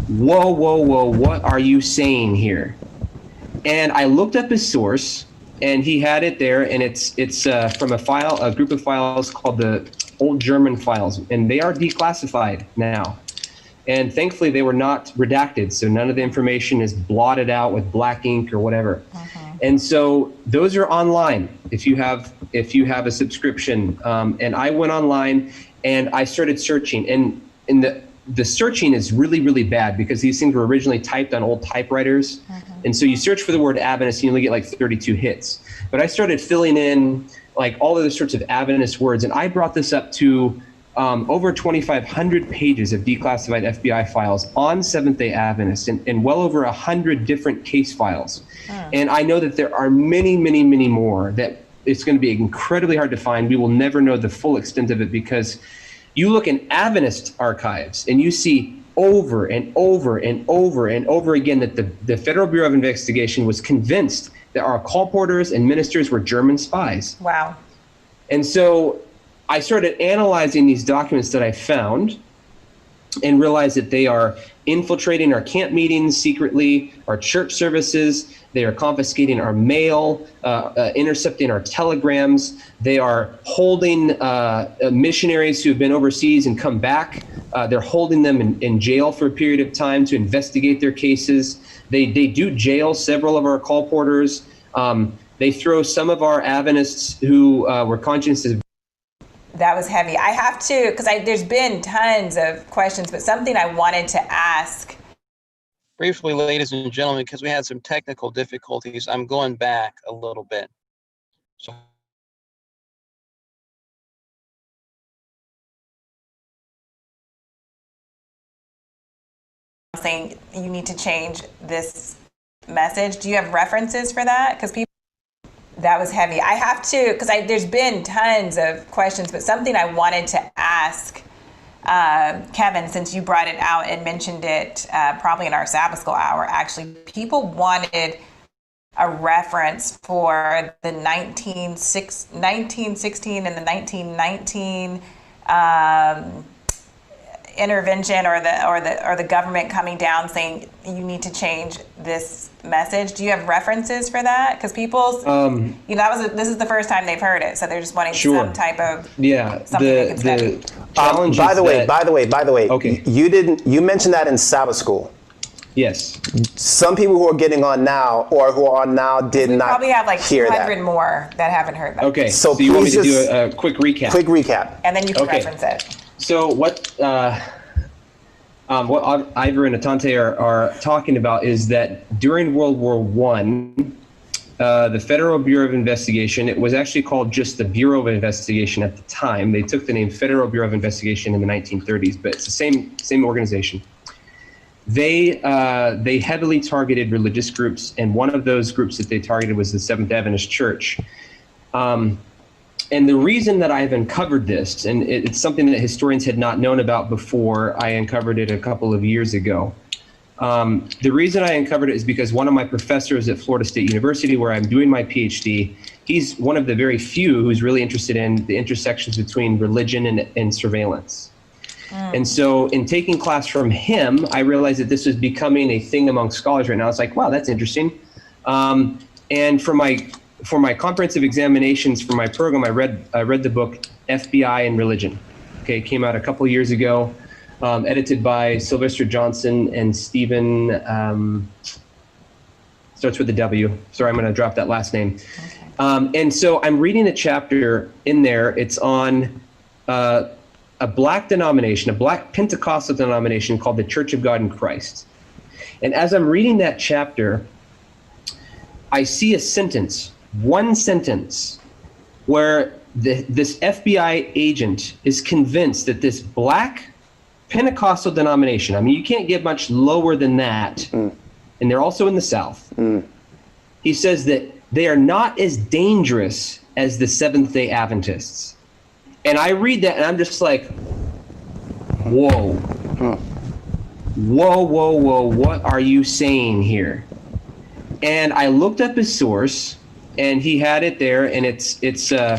whoa, whoa, whoa, what are you saying here? And I looked up his source, and he had it there, and it's from a group of files called the Old German files, and they are declassified now. And thankfully, they were not redacted, so none of the information is blotted out with black ink or whatever. And so those are online if you have a subscription. And I went online and I started searching, and the searching is really, really bad because these things were originally typed on old typewriters. And so you search for the word Adventist, you only get like 32 hits. But I started filling in like all other sorts of Adventist words, and I brought this up to over 2,500 pages of declassified FBI files on Seventh-day Adventists, and well over 100 different case files. And I know that there are many, many, many more that it's going to be incredibly hard to find. We will never know the full extent of it because you look in Adventist archives and you see over and over and over and over again that the Federal Bureau of Investigation was convinced that our colporteurs and ministers were German spies. Wow. And so I started analyzing these documents that I found and realized that they are infiltrating our camp meetings secretly, our church services. They are confiscating our mail, intercepting our telegrams. They are holding missionaries who have been overseas and come back. They're holding them in jail for a period of time to investigate their cases. They do jail several of our colporteurs. They throw some of our Adventists who were conscientious. That was heavy. I have to, because there's been tons of questions, but something I wanted to ask. Briefly, ladies and gentlemen, because we had some technical difficulties, I'm going back a little bit. So saying you need to change this message. Do you have references for that? Because that was heavy. I have to, because there's been tons of questions, but something I wanted to ask Kevin, since you brought it out and mentioned it probably in our Sabbath School hour, actually, people wanted a reference for the 1916 and the 1919 intervention or the government coming down saying you need to change this message. Do you have references for that? Because people, this is the first time they've heard it, so they're just wanting some type of something they can study. By the way. Okay. You mentioned that in Sabbath School. Yes. Some people who are getting on now or who are on now did not probably have like hear 200 more that haven't heard that. Okay. So you want me to do a quick recap? Quick recap. And then you can reference it. So what Ivor and Atante are talking about is that during World War I, the Federal Bureau of Investigation, it was actually called just the Bureau of Investigation at the time. They took the name Federal Bureau of Investigation in the 1930s, but it's the same organization. They heavily targeted religious groups, and one of those groups that they targeted was the Seventh Adventist Church. And the reason that I've uncovered this, and it's something that historians had not known about before, I uncovered it a couple of years ago. The reason I uncovered it is because one of my professors at Florida State University, where I'm doing my PhD, he's one of the very few who's really interested in the intersections between religion and surveillance. And so in taking class from him, I realized that this was becoming a thing among scholars right now. It's like, wow, that's interesting. And for my comprehensive examinations for my program, I read the book FBI and Religion. Okay, it came out a couple years ago, edited by Sylvester Johnson and Stephen, starts with a W. Sorry, I'm going to drop that last name. Okay. And so I'm reading a chapter in there. It's on a black denomination, a black Pentecostal denomination called the Church of God in Christ. And as I'm reading that chapter, I see a sentence, one sentence, where this FBI agent is convinced that this black Pentecostal denomination, I mean, you can't get much lower than that, and they're also in the South. He says that they are not as dangerous as the Seventh-day Adventists. And I read that and I'm just like, whoa, what are you saying here? And I looked up his source, and he had it there, and it's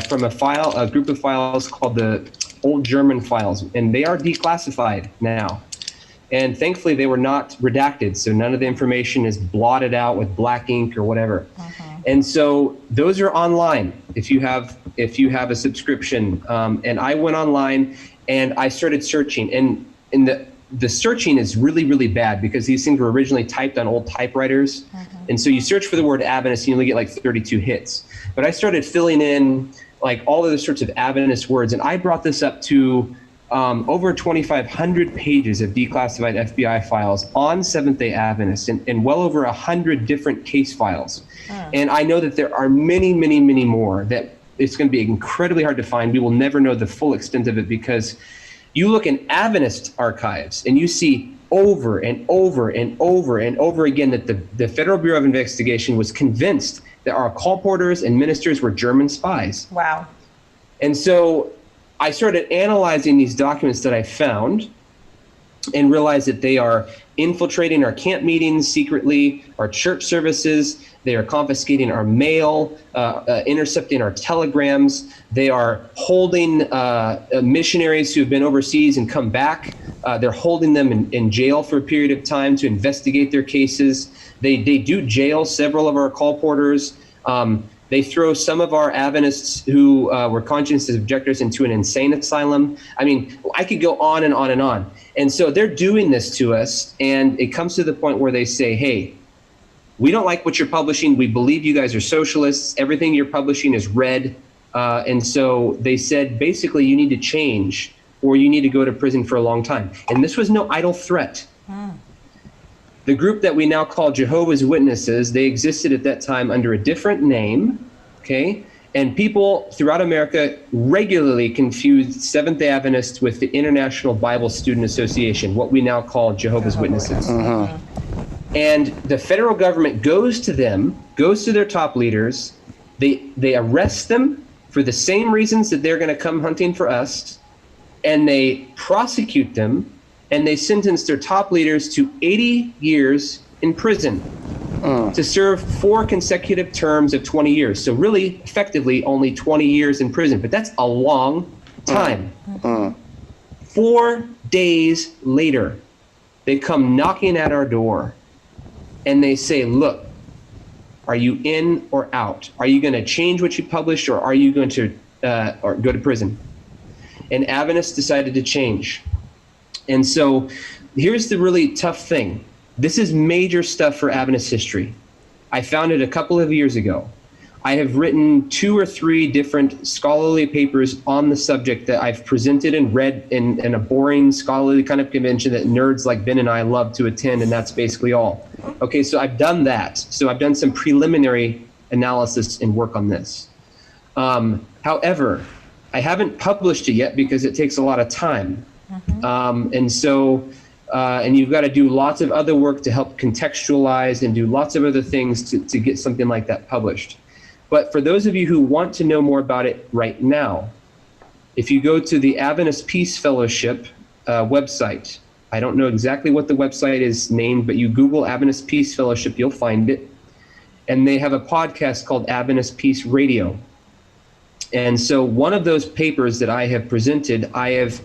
from a group of files called the Old German files, and they are declassified now. And thankfully, they were not redacted, so none of the information is blotted out with black ink or whatever. And so those are online if you have a subscription. And I went online and I started searching, and the searching is really, really bad because these things were originally typed on old typewriters. And so you search for the word Adventist, and you only get like 32 hits. But I started filling in like all of the sorts of Adventist words, and I brought this up to over 2,500 pages of declassified FBI files on Seventh-day Adventists, and well over 100 different case files. And I know that there are many, many, many more that it's going to be incredibly hard to find. We will never know the full extent of it because you look in Adventist archives and you see over and over and over and over again that the Federal Bureau of Investigation was convinced that our colporteurs and ministers were German spies. Wow. And so I started analyzing these documents that I found and realized that they are infiltrating our camp meetings secretly, our church services. They are confiscating our mail, intercepting our telegrams. They are holding missionaries who have been overseas and come back. They're holding them in jail for a period of time to investigate their cases. They do jail several of our colporteurs. They throw some of our Adventists who were conscientious objectors into an insane asylum. I mean, I could go on and on and on. And so they're doing this to us, and it comes to the point where they say, hey, we don't like what you're publishing. We believe you guys are socialists. Everything you're publishing is red. And so they said, basically, you need to change or you need to go to prison for a long time. And this was no idle threat. The group that we now call Jehovah's Witnesses, they existed at that time under a different name, okay? And people throughout America regularly confused Seventh-day Adventists with the International Bible Student Association, what we now call Jehovah's Witnesses. And the federal government goes to them, goes to their top leaders, they arrest them for the same reasons that they're going to come hunting for us, and they prosecute them, and they sentence their top leaders to 80 years in prison to serve 4 consecutive terms of 20 years. So really, effectively, only 20 years in prison, but that's a long time. 4 days later, they come knocking at our door, and they say, look, are you in or out? Are you going to change what you published, or are you going to or go to prison? And Adventists decided to change. And so here's the really tough thing. This is major stuff for Adventist history. I found it a couple of years ago. I have written 2 or 3 different scholarly papers on the subject that I've presented and read in a boring scholarly kind of convention that nerds like Ben and I love to attend, and that's basically all. Okay, so I've done that. So I've done some preliminary analysis and work on this. However, I haven't published it yet because it takes a lot of time. And so, and you've got to do lots of other work to help contextualize and do lots of other things to get something like that published. But for those of you who want to know more about it right now, if you go to the Adventist Peace Fellowship website, I don't know exactly what the website is named, but you Google Adventist Peace Fellowship, you'll find it. And they have a podcast called Adventist Peace Radio. And so one of those papers that I have presented, I have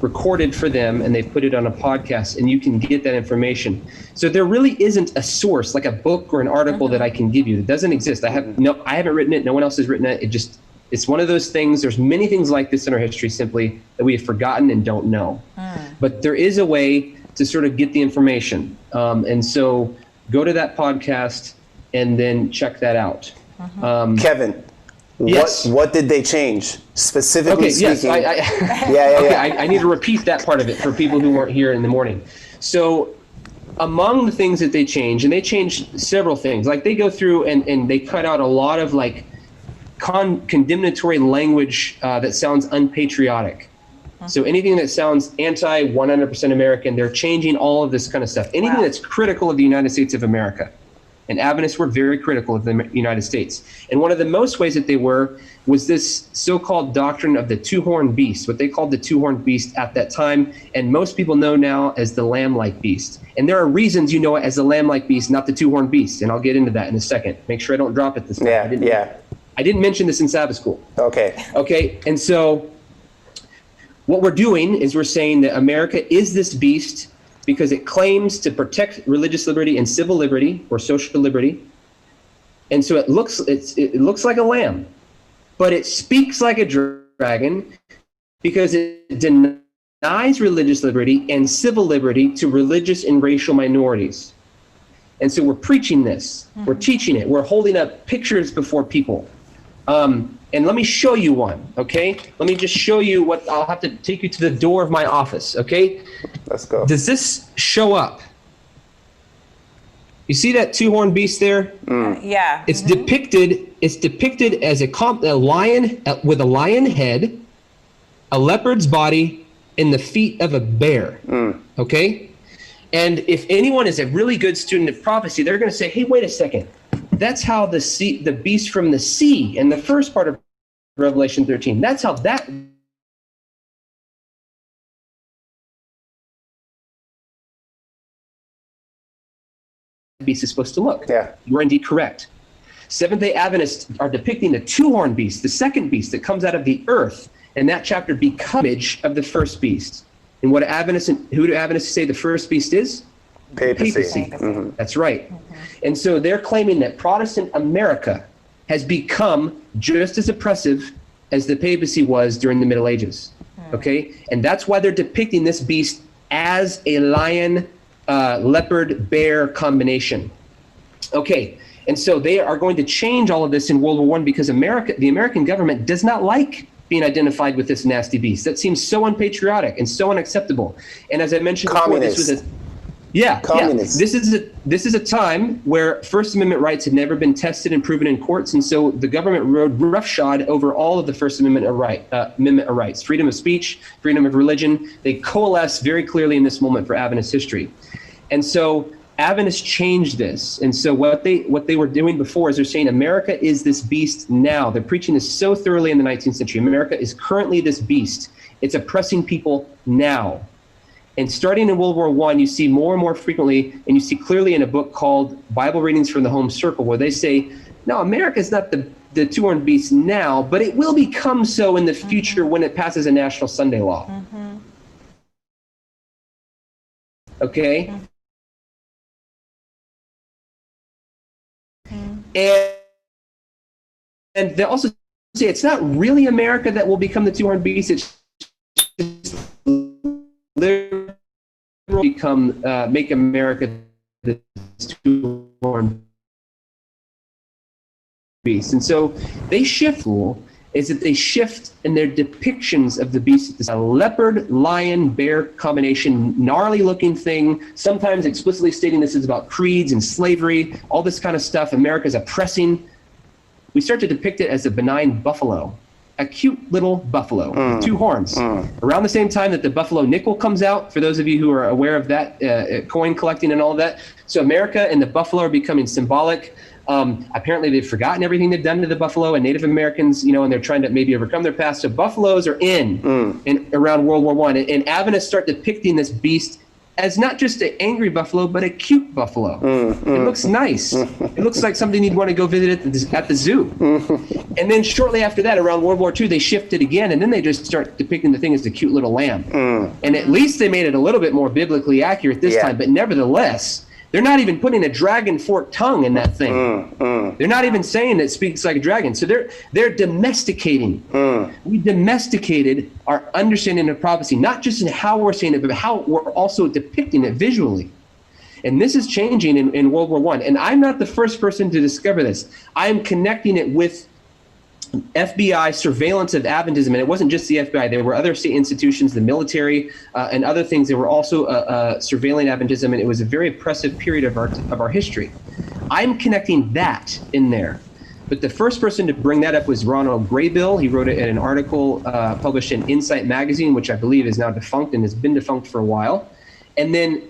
recorded for them, and they've put it on a podcast, and you can get that information. So there really isn't a source, like a book or an article that I can give you. That doesn't exist. I haven't written it. No one else has written it. It's one of those things. There's many things like this in our history simply that we have forgotten and don't know. But there is a way to sort of get the information. And so go to that podcast and then check that out. Kevin, yes. What did they change specifically speaking? Yes, I need to repeat that part of it for people who weren't here in the morning. So among the things that they changed, and they changed several things, like they go through and they cut out a lot of like condemnatory language that sounds unpatriotic. So anything that sounds anti-100% American, they're changing all of this kind of stuff. Anything that's critical of the United States of America. And Adventists were very critical of the United States. And one of the most ways that they were was this so-called doctrine of the two-horned beast, what they called the two-horned beast at that time. And most people know now as the lamb-like beast. And there are reasons you know it as the lamb-like beast, not the two-horned beast. And I'll get into that in a second. Make sure I don't drop it this time. I didn't mention this in Sabbath school. Okay. And so what we're doing is we're saying that America is this beast, because it claims to protect religious liberty and civil liberty or social liberty. And so it looks like a lamb, but it speaks like a dragon because it denies religious liberty and civil liberty to religious and racial minorities. And so we're preaching this, we're teaching it, we're holding up pictures before people. And let me show you one, okay? Let me just show you what, I'll have to take you to the door of my office, okay? Let's go. Does this show up? You see that two-horned beast there? Yeah. It's depicted as a lion with a lion head, a leopard's body, and the feet of a bear, okay? And if anyone is a really good student of prophecy, they're going to say, hey, wait a second. That's how the beast from the sea in the first part of Revelation 13, that's how that beast is supposed to look. Yeah. You are indeed correct. Seventh-day Adventists are depicting the two-horned beast, the second beast that comes out of the earth, and that chapter becomes image of the first beast. And who do Adventists say the first beast is? Papacy. That's right. And so they're claiming that Protestant America has become just as oppressive as the papacy was during the Middle Ages. Okay? And that's why they're depicting this beast as a lion, leopard, bear combination. Okay. And so they are going to change all of this in World War I because the American government does not like being identified with this nasty beast. That seems so unpatriotic and so unacceptable. And as I mentioned before, this was this is a time where First Amendment rights had never been tested and proven in courts, and so the government rode roughshod over all of the First Amendment rights, freedom of speech, freedom of religion. They coalesce very clearly in this moment for Adventist history. And so Adventists changed this. And so what they were doing before is they're saying America is this beast now. They're preaching this so thoroughly in the 19th century. America is currently this beast. It's oppressing people now. And starting in World War I, you see more and more frequently, and you see clearly in a book called Bible Readings from the Home Circle, where they say, no, America is not the two-horned beast now, but it will become so in the future when it passes a national Sunday law. Okay? And they also say it's not really America that will become the two-horned beast, it's just literally make America the two-horned beast. And so they shift in their depictions of the beast. It's a leopard, lion, bear combination, gnarly looking thing, sometimes explicitly stating this is about creeds and slavery, all this kind of stuff. America's oppressing. We start to depict it as a benign buffalo, a cute little buffalo with two horns. Around the same time that the buffalo nickel comes out, for those of you who are aware of that, coin collecting and all of that. So America and the buffalo are becoming symbolic. Apparently they've forgotten everything they've done to the buffalo and Native Americans, and they're trying to maybe overcome their past. So buffaloes are in around World War I. And Adventists start depicting this beast as not just an angry buffalo, but a cute buffalo. It looks nice. It looks like something you'd want to go visit at the zoo. And then shortly after that, around World War II, they shifted again, and then they just start depicting the thing as the cute little lamb. And at least they made it a little bit more biblically accurate this time, but nevertheless, they're not even putting a dragon forked tongue in that thing. They're not even saying it speaks like a dragon. So they're domesticating. We domesticated our understanding of prophecy, not just in how we're saying it, but how we're also depicting it visually. And this is changing in World War I. And I'm not the first person to discover this. I'm connecting it with FBI surveillance of Adventism, and it wasn't just the FBI. There were other state institutions, the military, and other things that were also surveilling Adventism, and it was a very oppressive period of our history. I'm connecting that in there. But the first person to bring that up was Ronald Graybill. He wrote it in an article published in Insight magazine, which I believe is now defunct and has been defunct for a while. And then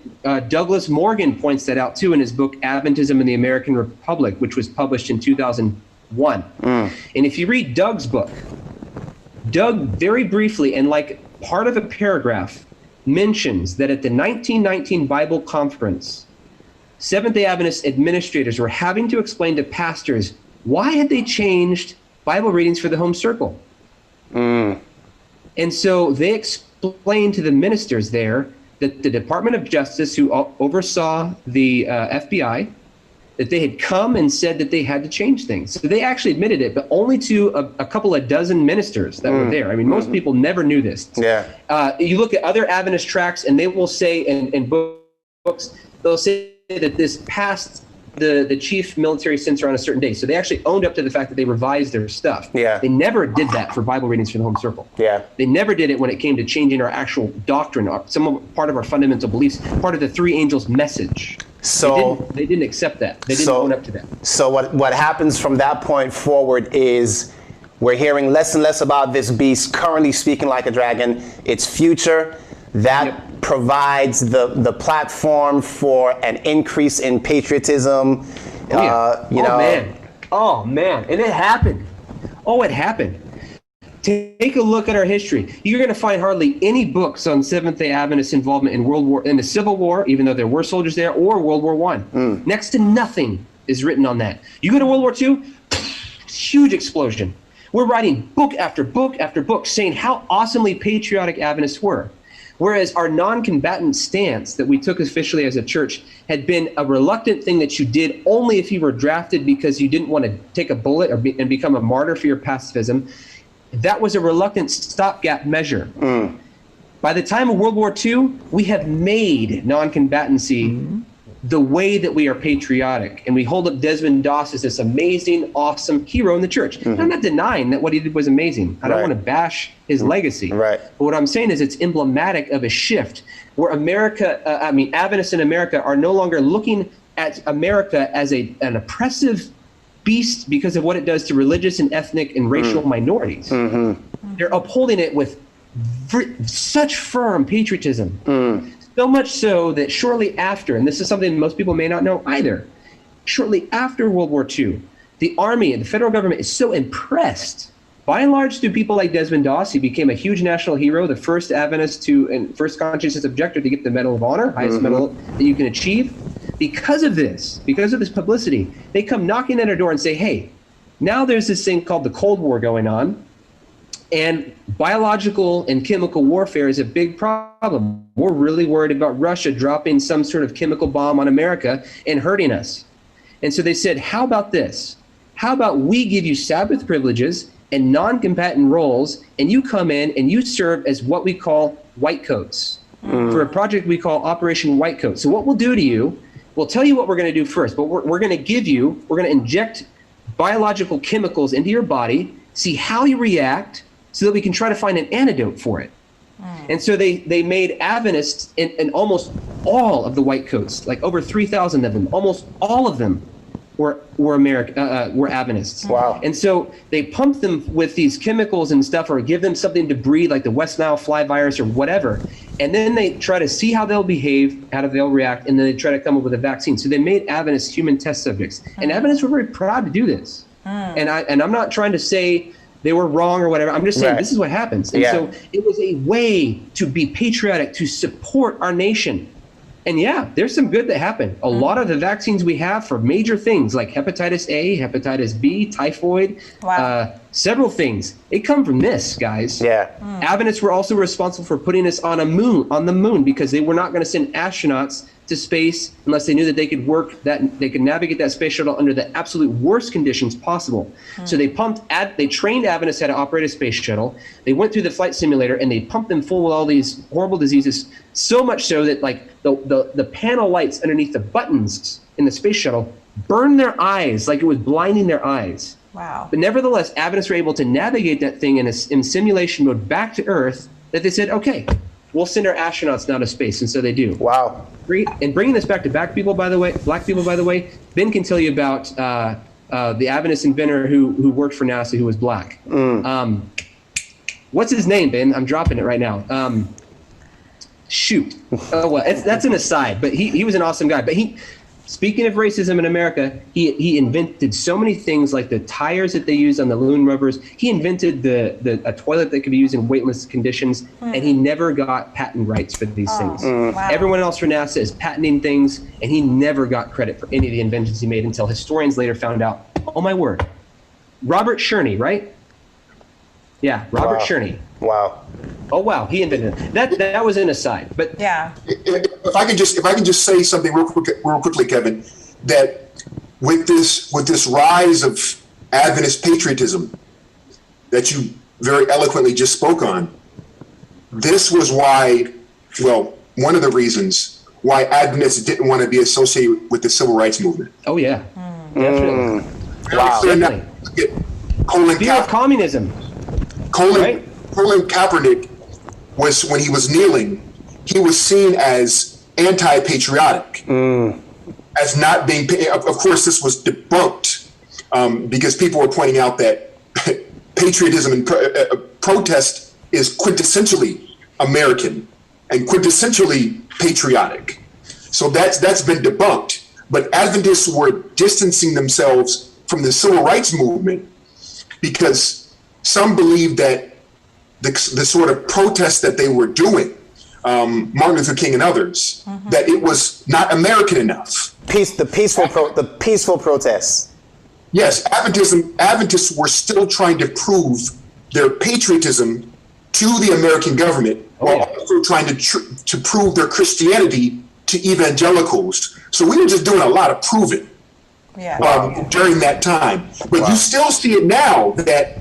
Douglas Morgan points that out too in his book Adventism in the American Republic, which was published in 2001. And if you read Doug's book, Doug very briefly and like part of a paragraph mentions that at the 1919 Bible Conference, Seventh-day Adventist administrators were having to explain to pastors why had they changed Bible readings for the home circle. And so they explained to the ministers there that the Department of Justice, who oversaw the FBI, that they had come and said that they had to change things. So they actually admitted it, but only to a couple of dozen ministers that were there. I mean, most people never knew this. Yeah. You look at other Adventist tracts, and they will say in books, they'll say that this passed the chief military censor on a certain day. So they actually owned up to the fact that they revised their stuff. Yeah. They never did that for Bible readings for the home circle. Yeah. They never did it when it came to changing our actual doctrine, part of our fundamental beliefs, part of the three angels' message. So they didn't accept that. They didn't own up to that. So what happens from that point forward is we're hearing less and less about this beast currently speaking like a dragon. Its future, that provides the platform for an increase in patriotism. Oh man, and it happened. Oh, it happened. Take a look at our history. You're going to find hardly any books on Seventh-day Adventist involvement in the Civil War, even though there were soldiers there, or World War I. Next to nothing is written on that. You go to World War II, huge explosion. We're writing book after book after book saying how awesomely patriotic Adventists were. Whereas our non-combatant stance that we took officially as a church had been a reluctant thing that you did only if you were drafted because you didn't want to take a bullet and become a martyr for your pacifism. That was a reluctant stopgap measure. By the time of World War II, we have made non-combatancy the way that we are patriotic. And we hold up Desmond Doss as this amazing, awesome hero in the church. And I'm not denying that what he did was amazing. I don't want to bash his legacy. Right. But what I'm saying is it's emblematic of a shift where Adventists in America are no longer looking at America as an oppressive beast because of what it does to religious and ethnic and racial minorities. They're upholding it with such firm patriotism. So much so that shortly after, and this is something most people may not know either, shortly after World War II, the Army and the federal government is so impressed, by and large, through people like Desmond Doss. He became a huge national hero, the first Adventist and first conscientious objector to get the Medal of Honor, highest medal that you can achieve. Because of this publicity, they come knocking at our door and say, hey, now there's this thing called the Cold War going on, and biological and chemical warfare is a big problem. We're really worried about Russia dropping some sort of chemical bomb on America and hurting us. And so they said, how about this? How about we give you Sabbath privileges and non-combatant roles, and you come in and you serve as what we call white coats for a project we call Operation White Coat. So what we'll do to you, we'll tell you what we're going to do first, but we're going to inject biological chemicals into your body, see how you react, so that we can try to find an antidote for it. And so they made Adventists in almost all of the white coats, like over 3,000 of them, almost all of them were Adventists. Wow. And so they pumped them with these chemicals and stuff, or give them something to breathe, like the West Nile fly virus or whatever. And then they try to see how they'll behave, how they'll react, and then they try to come up with a vaccine. So they made Adventists human test subjects. And Adventists were very proud to do this. And I'm not trying to say they were wrong or whatever. I'm just saying this is what happens. And so it was a way to be patriotic, to support our nation. And there's some good that happened. A lot of the vaccines we have for major things like hepatitis A, hepatitis B, typhoid, several things, they come from this, guys. Adventists were also responsible for putting us on the moon, because they were not going to send astronauts to space unless they knew that they could navigate that space shuttle under the absolute worst conditions possible. So they trained Adventists how to operate a space shuttle. They went through the flight simulator and they pumped them full with all these horrible diseases, so much so that like the panel lights underneath the buttons in the space shuttle burned their eyes, like it was blinding their eyes. Wow. But nevertheless, Adventists were able to navigate that thing in simulation mode back to Earth, that they said, okay, we'll send our astronauts now to space. And so they do. Wow. And bringing this back to black people, by the way, Ben can tell you about the Adventist inventor who worked for NASA who was black. What's his name, Ben? I'm dropping it right now. Shoot. Oh, well, that's an aside, but he was an awesome guy. But speaking of racism in America, he invented so many things, like the tires that they use on the balloon rubbers. He invented a toilet that could be used in weightless conditions, and he never got patent rights for these things. Wow. Everyone else for NASA is patenting things, and he never got credit for any of the inventions he made until historians later found out, oh my word, Robert Sherney, right? Yeah, Robert Sherney. Wow. Oh wow, he invented it. That was an aside, but Yeah. If I can just say something real quickly, Kevin, that with this rise of Adventist patriotism that you very eloquently just spoke on, this was why, well, one of the reasons why Adventists didn't want to be associated with the civil rights movement. oh yeah, definitely. Wow. Definitely. Colin Fear of communism. Right? Colin Kaepernick was, when he was kneeling, he was seen as anti-patriotic, as not being. Of course, this was debunked because people were pointing out that patriotism and protest is quintessentially American and quintessentially patriotic. So that's been debunked. But Adventists were distancing themselves from the civil rights movement because some believed that the sort of protest that they were doing, Martin Luther King and others, that it was not American enough. The peaceful protests. Yes, Adventists were still trying to prove their patriotism to the American government, while also trying to prove their Christianity to evangelicals. So we were just doing a lot of proving during that time. But you still see it now that